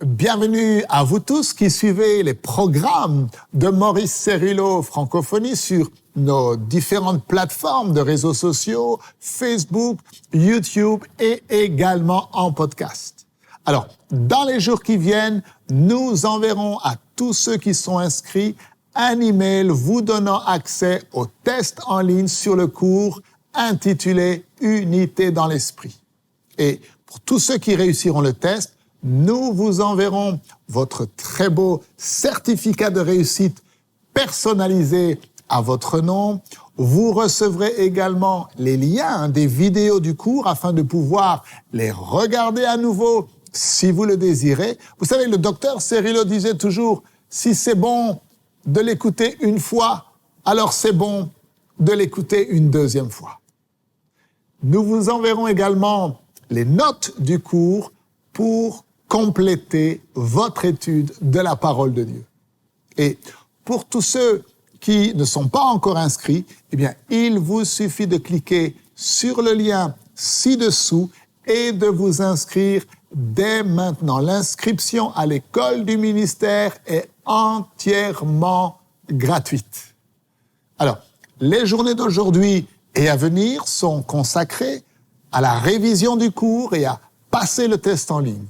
Bienvenue à vous tous qui suivez les programmes de Maurice Cérillo Francophonie sur nos différentes plateformes de réseaux sociaux, Facebook, YouTube et également en podcast. Alors, dans les jours qui viennent, nous enverrons à tous ceux qui sont inscrits un email vous donnant accès au test en ligne sur le cours intitulé « Unité dans l'esprit ». Et pour tous ceux qui réussiront le test, nous vous enverrons votre très beau certificat de réussite personnalisé à votre nom. Vous recevrez également les liens des vidéos du cours afin de pouvoir les regarder à nouveau si vous le désirez. Vous savez, le docteur Cérillo disait toujours, si c'est bon de l'écouter une fois, alors c'est bon de l'écouter une deuxième fois. Nous vous enverrons également les notes du cours pour compléter votre étude de la parole de Dieu. Et pour tous ceux qui ne sont pas encore inscrits, eh bien, il vous suffit de cliquer sur le lien ci-dessous et de vous inscrire dès maintenant. L'inscription à l'école du ministère est entièrement gratuite. Alors, les journées d'aujourd'hui et à venir sont consacrées à la révision du cours et à passer le test en ligne.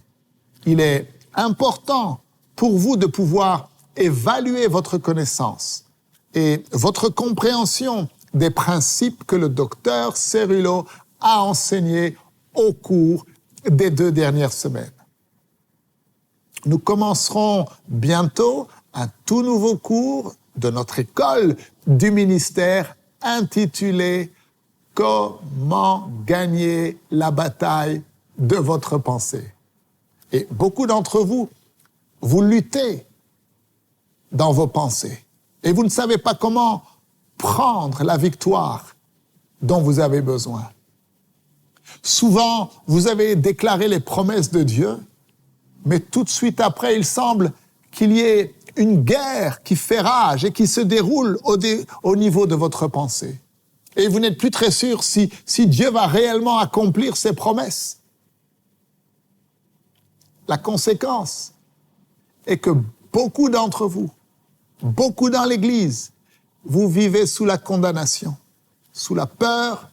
Il est important pour vous de pouvoir évaluer votre connaissance et votre compréhension des principes que le docteur Cérillo a enseignés au cours des 2 dernières semaines. Nous commencerons bientôt un tout nouveau cours de notre école du ministère intitulé « Comment gagner la bataille de votre pensée ». Et beaucoup d'entre vous, vous luttez dans vos pensées et vous ne savez pas comment prendre la victoire dont vous avez besoin. Souvent, vous avez déclaré les promesses de Dieu, mais tout de suite après, il semble qu'il y ait une guerre qui fait rage et qui se déroule au niveau de votre pensée. Et vous n'êtes plus très sûr si Dieu va réellement accomplir ses promesses. La conséquence est que beaucoup d'entre vous, beaucoup dans l'Église, vous vivez sous la condamnation, sous la peur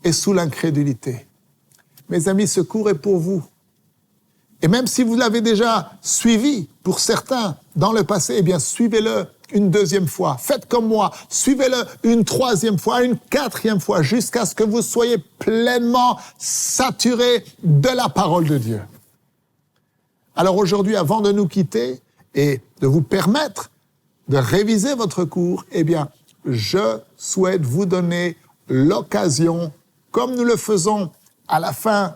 et sous l'incrédulité. Mes amis, ce cours est pour vous. Et même si vous l'avez déjà suivi, pour certains, dans le passé, eh bien, suivez-le une 2e fois. Faites comme moi, suivez-le une 3e fois, une 4e fois, jusqu'à ce que vous soyez pleinement saturés de la parole de Dieu. Alors aujourd'hui, avant de nous quitter et de vous permettre de réviser votre cours, eh bien, je souhaite vous donner l'occasion, comme nous le faisons à la fin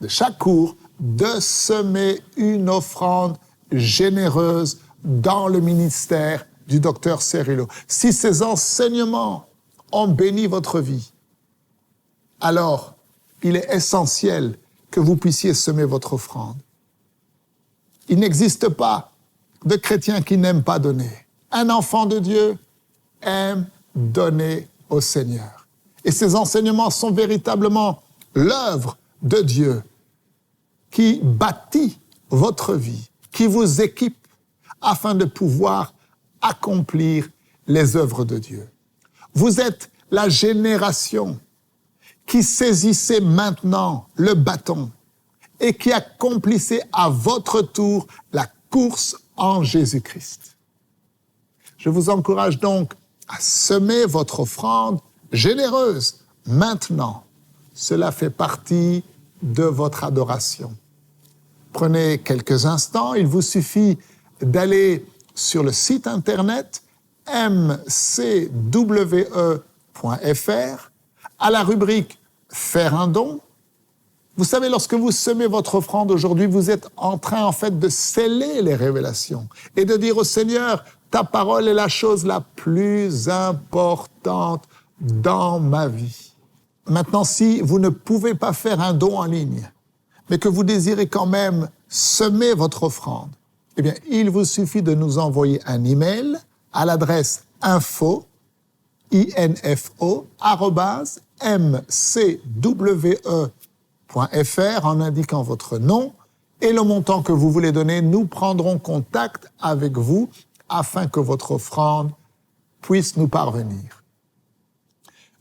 de chaque cours, de semer une offrande généreuse dans le ministère du docteur Cérillo. Si ces enseignements ont béni votre vie, alors il est essentiel que vous puissiez semer votre offrande. Il n'existe pas de chrétien qui n'aime pas donner. Un enfant de Dieu aime donner au Seigneur. Et ces enseignements sont véritablement l'œuvre de Dieu qui bâtit votre vie, qui vous équipe afin de pouvoir accomplir les œuvres de Dieu. Vous êtes la génération qui saisissait maintenant le bâton et qui accomplissez à votre tour la course en Jésus-Christ. Je vous encourage donc à semer votre offrande généreuse maintenant. Cela fait partie de votre adoration. Prenez quelques instants, il vous suffit d'aller sur le site internet mcwe.fr à la rubrique « Faire un don ». Vous savez, lorsque vous semez votre offrande aujourd'hui, vous êtes en train, en fait, de sceller les révélations et de dire au Seigneur, ta parole est la chose la plus importante dans ma vie. Maintenant, si vous ne pouvez pas faire un don en ligne, mais que vous désirez quand même semer votre offrande, eh bien, il vous suffit de nous envoyer un email à l'adresse info@mcwe.fr en indiquant votre nom et le montant que vous voulez donner, nous prendrons contact avec vous afin que votre offrande puisse nous parvenir.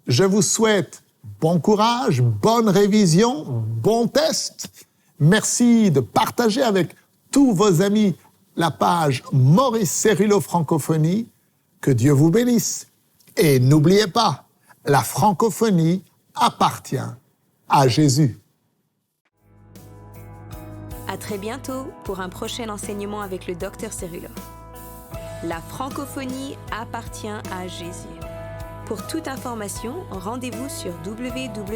Je vous souhaite bon courage, bonne révision, bon test. Merci de partager avec tous vos amis la page Maurice Cérillo Francophonie. Que Dieu vous bénisse. Et n'oubliez pas, la francophonie appartient à Jésus. À très bientôt pour un prochain enseignement avec le Dr Cérillo. La francophonie appartient à Jésus. Pour toute information, rendez-vous sur www.mcwe.fr.